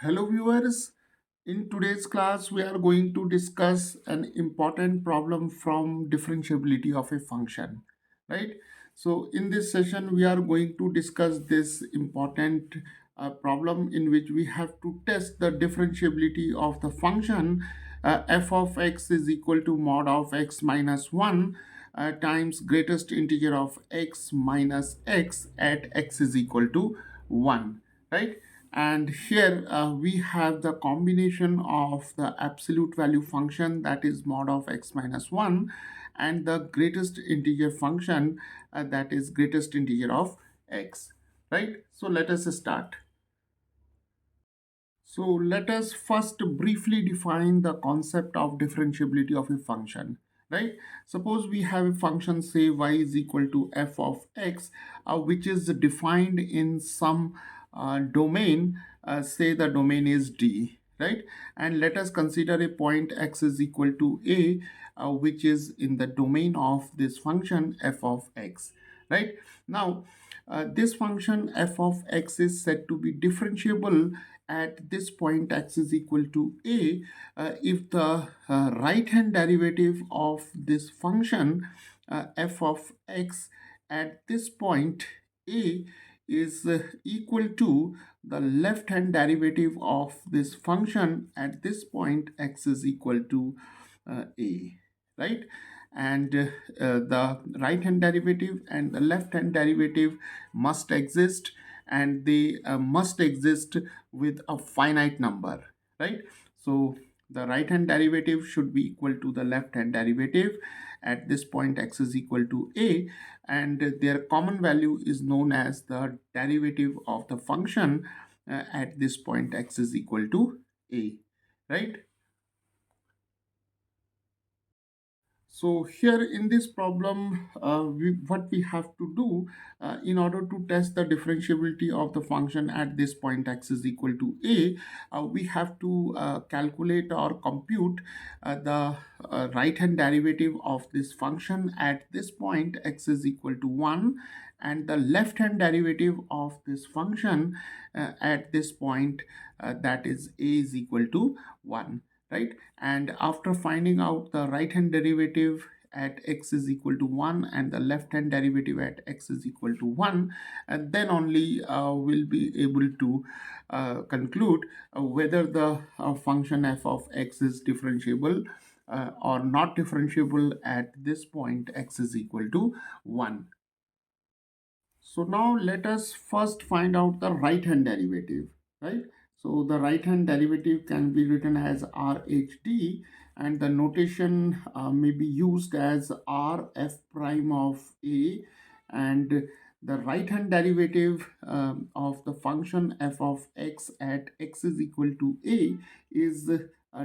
Hello viewers, in today's class we are going to discuss an important problem from differentiability of a function, right? So in this session we are going to discuss this important problem in which we have to test the differentiability of the function f of x is equal to mod of x minus 1 times greatest integer of x minus x at x is equal to 1, right? And here we have the combination of the absolute value function, that is mod of x minus 1, and the greatest integer function, that is greatest integer of x, right? So let us start. So let us first briefly define the concept of differentiability of a function, right? Suppose we have a function, say y is equal to f of x, which is defined in some domain, say the domain is D, right? And let us consider a point x is equal to a, which is in the domain of this function f of x, right? Now, this function f of x is said to be differentiable at this point x is equal to a if the right hand derivative of this function f of x at this point a is equal to the left hand derivative of this function at this point x is equal to a, right? And the right hand derivative and the left hand derivative must exist, and they must exist with a finite number, right? So the right hand derivative should be equal to the left hand derivative at this point x is equal to a, and their common value is known as the derivative of the function at this point x is equal to a, right? So here in this problem, what we have to do in order to test the differentiability of the function at this point x is equal to a, we have to calculate or compute the right hand derivative of this function at this point x is equal to 1, and the left hand derivative of this function at this point, that is a is equal to 1, right? And after finding out the right hand derivative at x is equal to 1 and the left hand derivative at x is equal to 1, and then only we'll be able to conclude whether the function f of x is differentiable or not differentiable at this point x is equal to 1. So now let us first find out the right hand derivative, right? So the right hand derivative can be written as RHD, and the notation may be used as R f prime of A, and the right hand derivative of the function f of x at x is equal to A is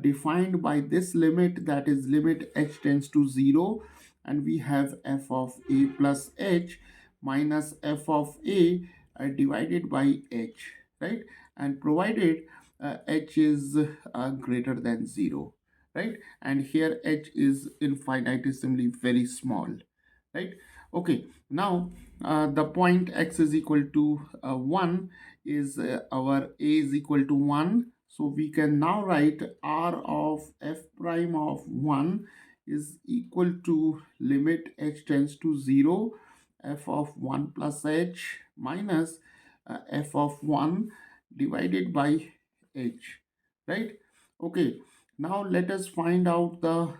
defined by this limit, that is limit h tends to 0, and we have f of a plus h minus f of a divided by h, right? And provided h is greater than 0, right? And here h is infinitesimally very small, right? Okay, now the point x is equal to 1 is our a is equal to 1, so we can now write r of f prime of 1 is equal to limit h tends to 0 f of 1 plus h minus f of 1 divided by h, right? Okay, now let us find out the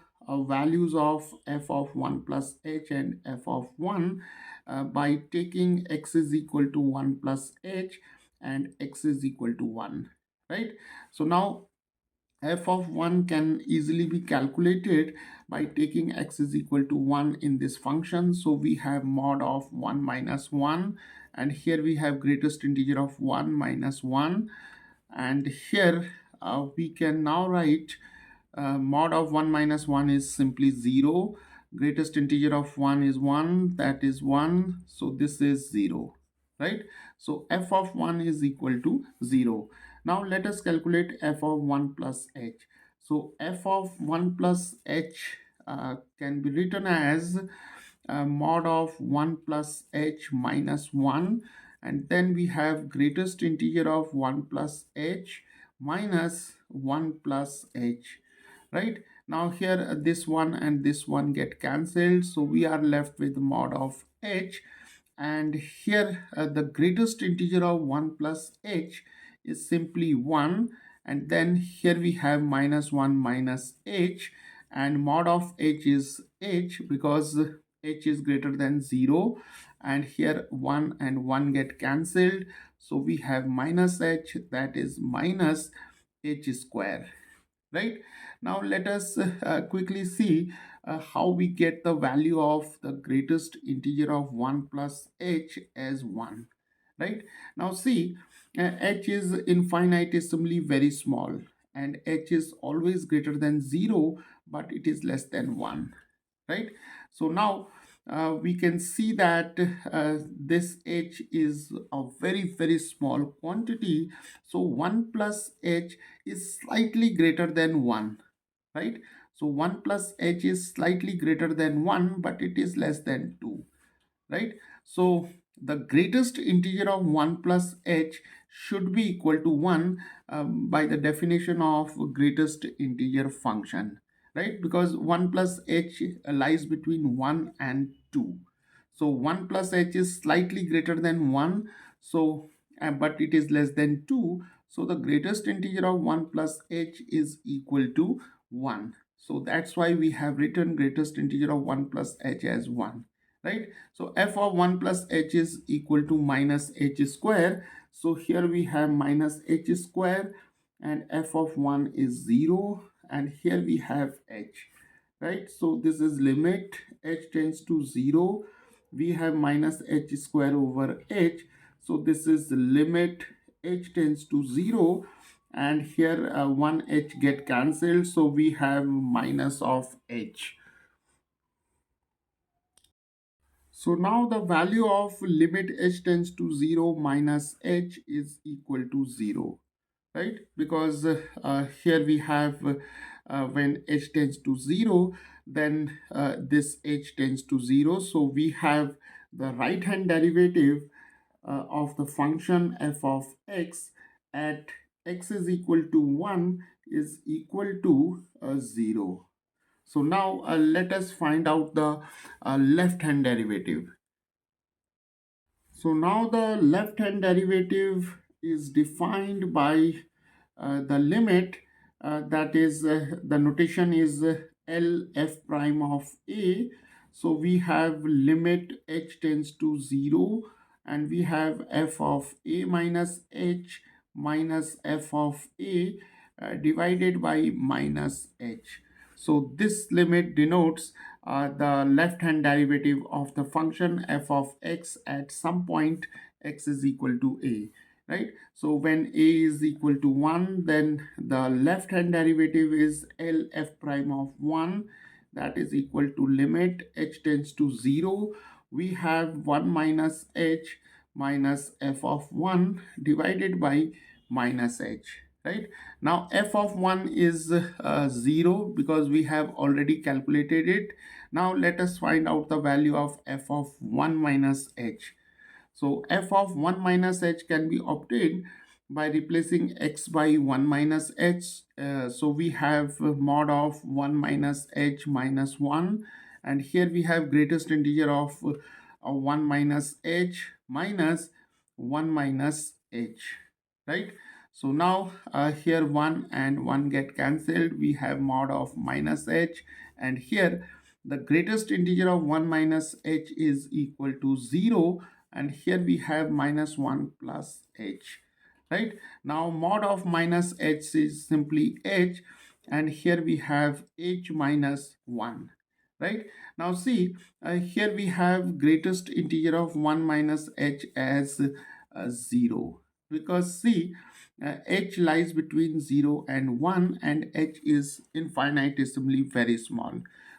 values of f of 1 plus h and f of 1 by taking x is equal to 1 plus h and x is equal to 1, right? So now f of 1 can easily be calculated by taking x is equal to 1 in this function. So we have mod of 1 minus 1, and here we have greatest integer of 1 minus 1, and here we can now write mod of 1 minus 1 is simply 0, greatest integer of 1 is 1, that is 1, so this is 0, right? So f of 1 is equal to 0. Now let us calculate f of 1 plus h. So f of 1 plus h can be written as mod of 1 plus h minus 1, and then we have greatest integer of 1 plus h minus 1 plus h, right? Now here this one and this one get cancelled, so we are left with mod of h. And here the greatest integer of 1 plus h is simply 1, and then here we have minus 1 minus h, and mod of h is h because h is greater than 0, and here 1 and 1 get cancelled, so we have minus h, that is minus h square, right? Now let us quickly see how we get the value of the greatest integer of 1 plus h as 1, right? Now see, h is infinitesimally very small, and h is always greater than 0, but it is less than 1, right? So now we can see that this h is a very small quantity, so 1 plus h is slightly greater than 1, right? So 1 plus h is slightly greater than 1, but it is less than 2, right? So the greatest integer of 1 plus h should be equal to 1 by the definition of greatest integer function, right? Because 1 plus h lies between 1 and 2. So 1 plus h is slightly greater than 1, so but it is less than 2. So the greatest integer of 1 plus h is equal to 1. So that's why we have written greatest integer of 1 plus h as 1, right? So f of 1 plus h is equal to minus h square. So here we have minus h square, and f of 1 is 0, and here we have h, right? So this is limit h tends to 0. We have minus h square over h. So this is the limit h tends to 0, and here 1h get cancelled, so we have minus of h. So now the value of limit h tends to 0 minus h is equal to 0, right? Because here we have when h tends to 0, then this h tends to 0. So we have the right hand derivative of the function f of x at x is equal to 1 is equal to 0. So now let us find out the left hand derivative. So now the left hand derivative is defined by the limit, that is the notation is L f prime of a. So we have limit h tends to 0, and we have f of a minus h minus f of a divided by minus h. So this limit denotes the left hand derivative of the function f of x at some point x is equal to a, right? So when a is equal to 1, then the left hand derivative is L f prime of 1, that is equal to limit h tends to 0. We have 1 minus h minus f of 1 divided by minus h, right? Now f of 1 is 0 because we have already calculated it. Now let us find out the value of f of 1 minus h. So f of 1 minus h can be obtained by replacing x by 1 minus h. So we have mod of 1 minus h minus 1, and here we have greatest integer of 1 minus h minus 1 minus h, right? So now here 1 and 1 get cancelled. We have mod of minus h, and here the greatest integer of 1 minus h is equal to 0, and here we have minus 1 plus h, right? Now mod of minus h is simply h, and here we have h minus 1, right? Now see, here we have greatest integer of 1 minus h as 0, because see, h lies between 0 and 1, and h is infinitesimally very small.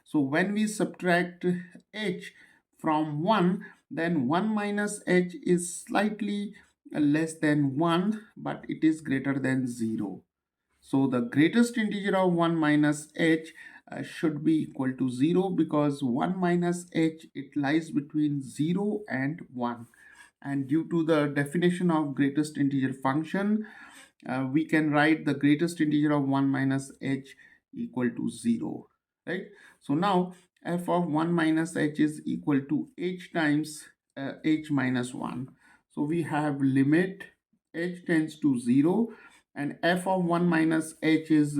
So when we subtract h from 1, then 1 minus h is slightly less than 1, but it is greater than 0. So the greatest integer of 1 minus h should be equal to 0, because 1 minus h, it lies between 0 and 1. And due to the definition of greatest integer function, we can write the greatest integer of 1 minus h equal to 0, right? So now f of 1 minus h is equal to h times h minus 1. So we have limit h tends to 0, and f of 1 minus h is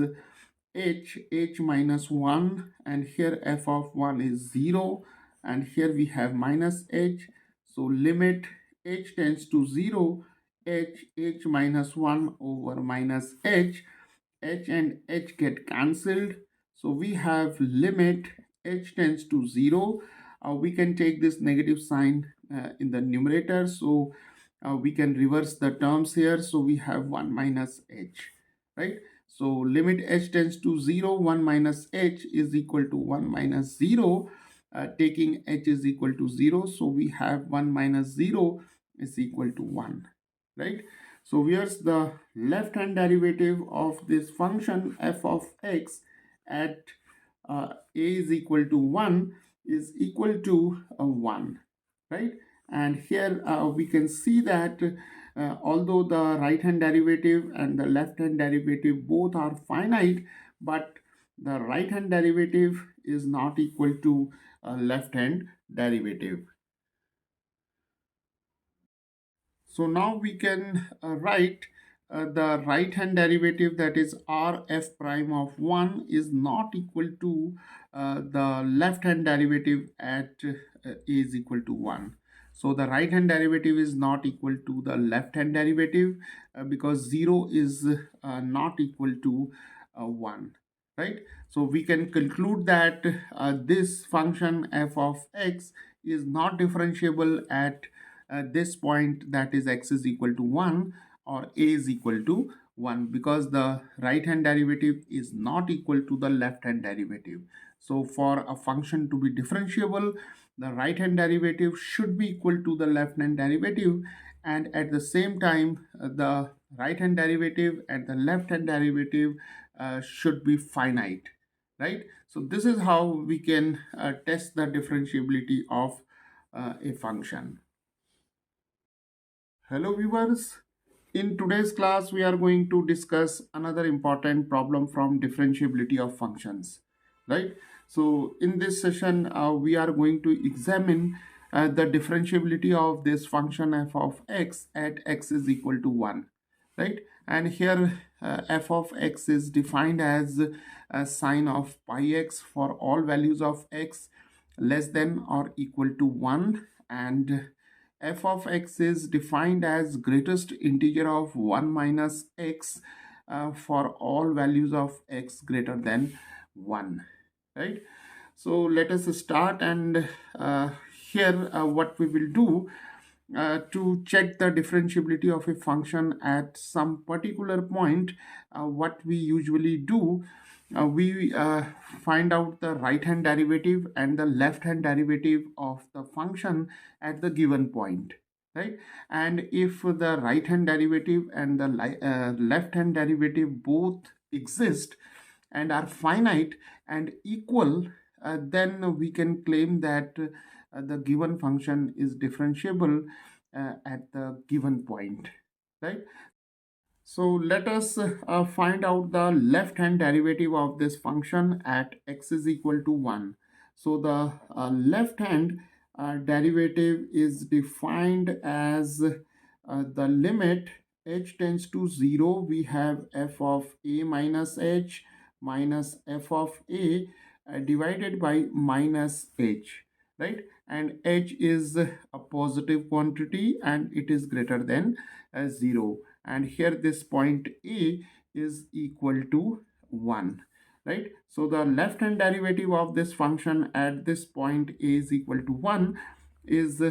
h minus 1, and here f of 1 is 0, and here we have minus h. So limit h tends to 0, h minus 1 over minus h and h get cancelled. So we have limit h tends to 0. We can take this negative sign in the numerator, so we can reverse the terms here. So we have 1 minus h, right? So limit h tends to 0, 1 minus h is equal to 1 minus 0. Taking h is equal to 0, so we have 1 minus 0 is equal to 1, right? So here's the left hand derivative of this function f of x at a is equal to 1 is equal to 1, right? And here we can see that although the right hand derivative and the left hand derivative both are finite, but the right hand derivative is not equal to left hand derivative. So now we can write the right hand derivative, that is r f prime of 1 is not equal to the left hand derivative at a is equal to 1. So the right hand derivative is not equal to the left hand derivative because 0 is not equal to 1, right? So we can conclude that this function f of x is not differentiable at this point, that is x is equal to 1 or a is equal to 1, because the right hand derivative is not equal to the left hand derivative. So for a function to be differentiable, the right hand derivative should be equal to the left hand derivative, and at the same time the right hand derivative and the left hand derivative should be finite, right? So this is how we can test the differentiability of a function. Hello viewers, in today's class we are going to discuss another important problem from differentiability of functions, right? So in this session we are going to examine the differentiability of this function f of x at x is equal to 1, right? And here f of x is defined as a sine of pi x for all values of x less than or equal to 1, and f of x is defined as greatest integer of 1 minus x for all values of x greater than 1, right? So let us start, and here what we will do to check the differentiability of a function at some particular point, what we usually do, we find out the right hand derivative and the left hand derivative of the function at the given point, right? And if the right hand derivative and the left hand derivative both exist and are finite and equal, then we can claim that the given function is differentiable at the given point, right? So let us find out the left hand derivative of this function at x is equal to 1. So the left hand derivative is defined as the limit h tends to 0. We have f of a minus h minus f of a divided by minus h, right? And h is a positive quantity and it is greater than 0, and here this point a is equal to 1, right? So the left hand derivative of this function at this point a is equal to 1 is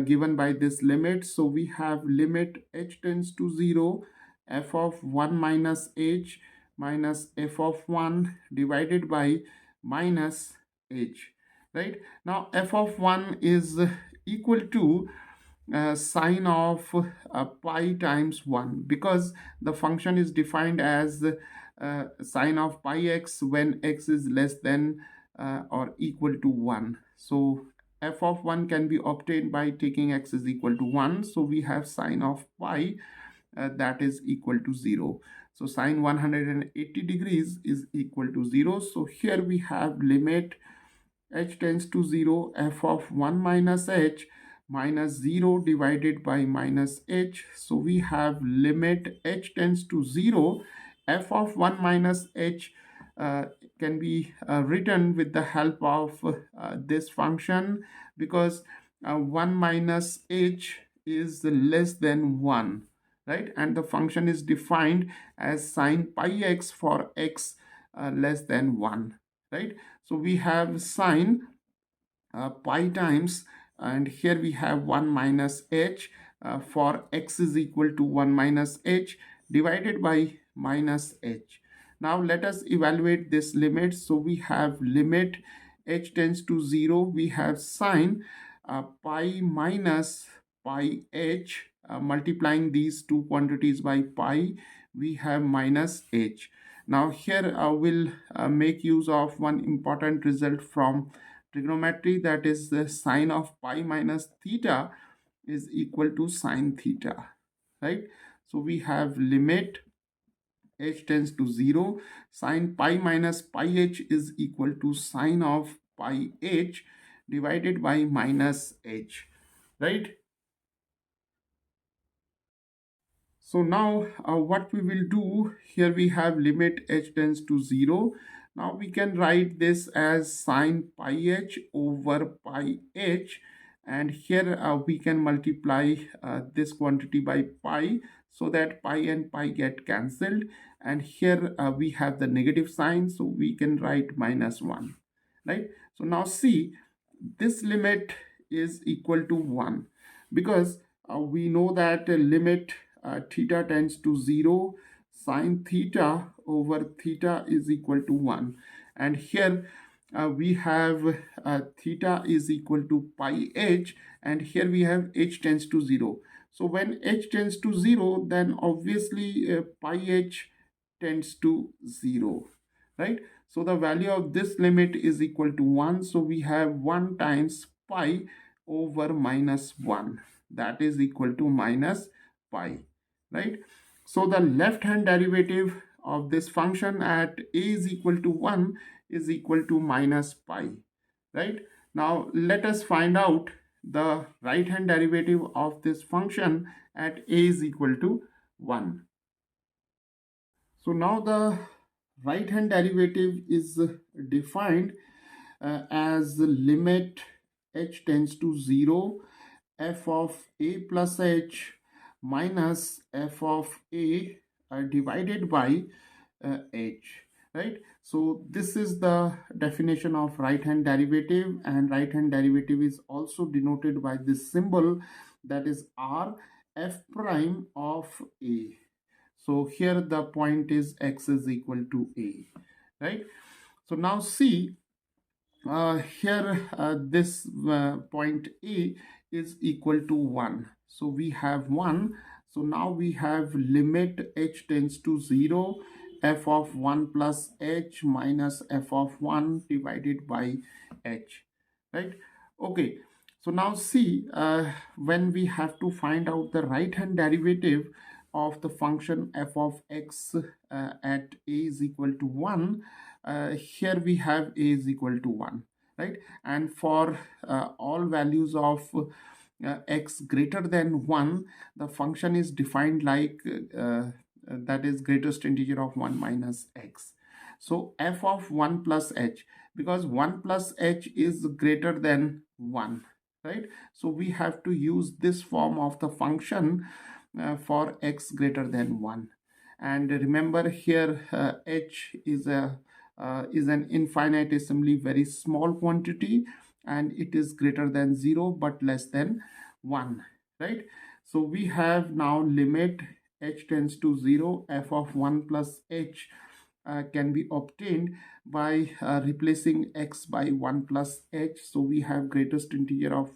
given by this limit. So we have limit h tends to 0, f of 1 minus h minus f of 1 divided by minus h, right? Now f of 1 is equal to sine of pi times 1, because the function is defined as sine of pi x when x is less than or equal to 1. So f of 1 can be obtained by taking x is equal to 1. So we have sine of pi that is equal to 0. So sine 180 degrees is equal to 0. So here we have limit h tends to 0, f of 1 minus h minus 0 divided by minus h. So we have limit h tends to 0, f of 1 minus h uh, can be written with the help of this function, because 1 minus h is less than 1, right? And the function is defined as sine pi x for x less than 1, right? So we have sine pi times, and here we have 1 minus h for x is equal to 1 minus h divided by minus h. Now let us evaluate this limit. So we have limit h tends to 0. We have sine pi minus pi h, multiplying these two quantities by pi, we have minus h. Now here I will make use of one important result from trigonometry, that is the sine of pi minus theta is equal to sine theta, right? So we have limit h tends to 0, sine pi minus pi h is equal to sine of pi h divided by minus h, right? So now what we will do, here we have limit h tends to 0. Now we can write this as sine pi h over pi h, and here we can multiply this quantity by pi, so that pi and pi get cancelled, and here we have the negative sign, so we can write minus 1, right? So now see, this limit is equal to 1, because we know that limit theta tends to 0, sine theta over theta is equal to 1. And here we have theta is equal to pi h, and here we have h tends to 0. So when h tends to 0, then obviously pi h tends to 0, right? So the value of this limit is equal to 1. So we have 1 times pi over minus 1, that is equal to minus pi, right? So the left hand derivative of this function at a is equal to 1 is equal to minus pi, right? Now let us find out the right hand derivative of this function at a is equal to 1. So now the right hand derivative is defined as limit h tends to 0, f of a plus h minus f of a divided by h, right? So this is the definition of right hand derivative, and right hand derivative is also denoted by this symbol, that is r f prime of a. So here the point is x is equal to a, right? So now see, here this point a is equal to 1. So we have 1. So now we have limit h tends to 0, f of 1 plus h minus f of 1 divided by h, right? Okay, so now see, when we have to find out the right hand derivative of the function f of x at a is equal to 1, here we have a is equal to 1, right? And for all values of x greater than 1, the function is defined like that is greatest integer of 1 minus x. So f of 1 plus h, because 1 plus h is greater than 1, right? So we have to use this form of the function for x greater than 1. And remember here h is an infinitesimally very small quantity, and it is greater than 0 but less than 1, right? So we have now limit h tends to 0, f of 1 plus h can be obtained by replacing x by 1 plus h. So we have greatest integer of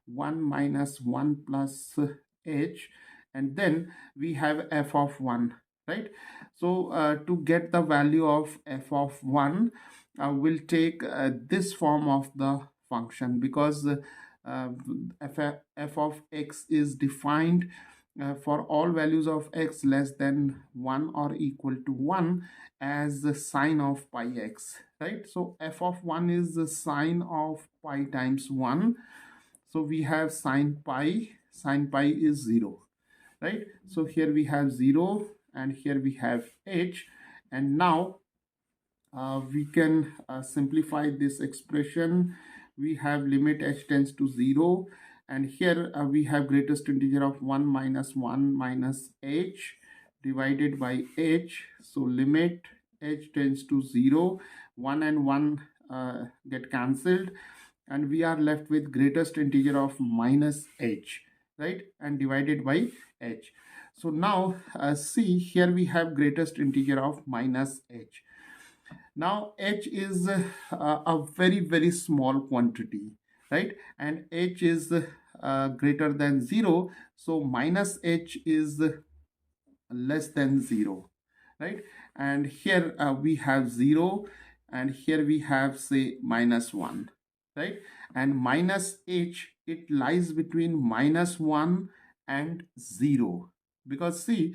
1 minus 1 plus h, and then we have f of 1, right? So to get the value of f of 1, we'll take this form of the function, because f of x is defined for all values of x less than 1 or equal to 1 as the sine of pi x, right? So f of 1 is the sine of pi times 1. So we have sine pi is 0, right? So here we have 0 and here we have h. And now we can simplify this expression. We have limit h tends to 0, and here we have greatest integer of 1 minus 1 minus h divided by h. So limit h tends to 0, 1 and 1 get cancelled, and we are left with greatest integer of minus h, right, and divided by h. So now see, here we have greatest integer of minus h. Now h is a very small quantity, right? And h is greater than 0, so minus h is less than 0, right? And here we have 0, and here we have, say, minus 1, right? And minus h, it lies between minus 1 and 0, because see,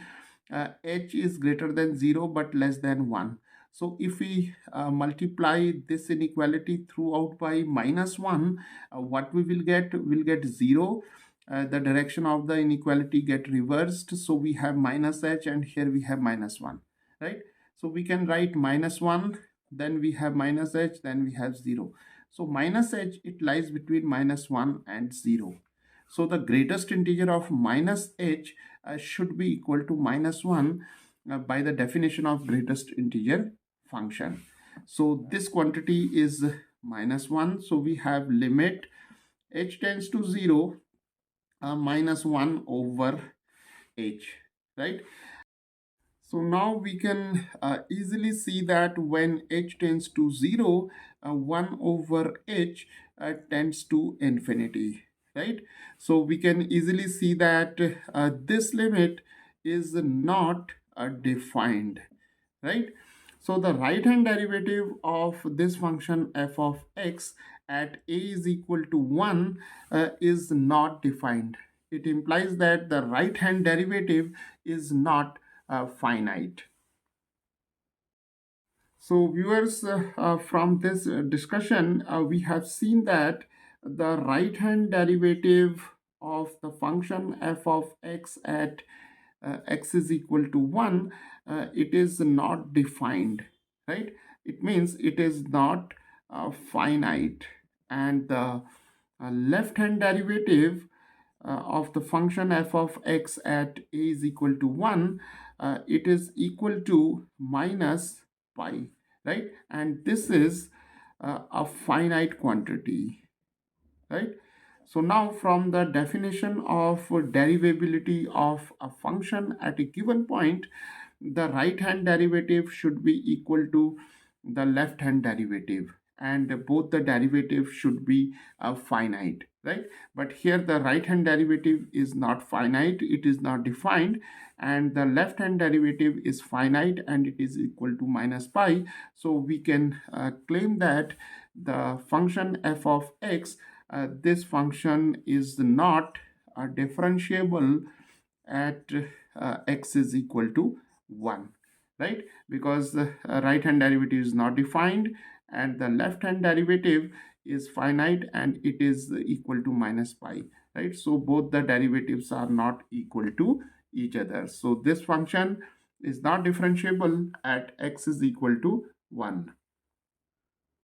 h is greater than 0 but less than 1. So if we multiply this inequality throughout by minus 1, what we will get? We'll get 0. The direction of the inequality get reversed, so we have minus h, and here we have minus 1, right? So we can write minus 1, then we have minus h, then we have 0. So minus h, it lies between minus 1 and 0. So the greatest integer of minus h should be equal to minus 1 by the definition of greatest integer function. So this quantity is minus 1, so we have limit h tends to 0 minus 1 over h, right? So now we can easily see that when h tends to 0, 1 over h tends to infinity, right? So we can easily see that this limit is not defined, right? So the right hand derivative of this function f of x at a is equal to 1 is not defined. It implies that the right hand derivative is not finite. So viewers, from this discussion, we have seen that the right hand derivative of the function f of x at x is equal to 1, it is not defined, right? It means it is not finite. And the left hand derivative of the function f of x at a is equal to 1, it is equal to minus pi, right? And this is a finite quantity, right? So now from the definition of derivability of a function at a given point, the right hand derivative should be equal to the left hand derivative, and both the derivatives should be finite, right? But here the right hand derivative is not finite, it is not defined, and the left hand derivative is finite and it is equal to minus pi. So we can claim that the function f of x, this function is not differentiable at x is equal to 1, right? Because the right hand derivative is not defined and the left hand derivative is finite and it is equal to minus pi, right? So both the derivatives are not equal to each other. So this function is not differentiable at x is equal to 1.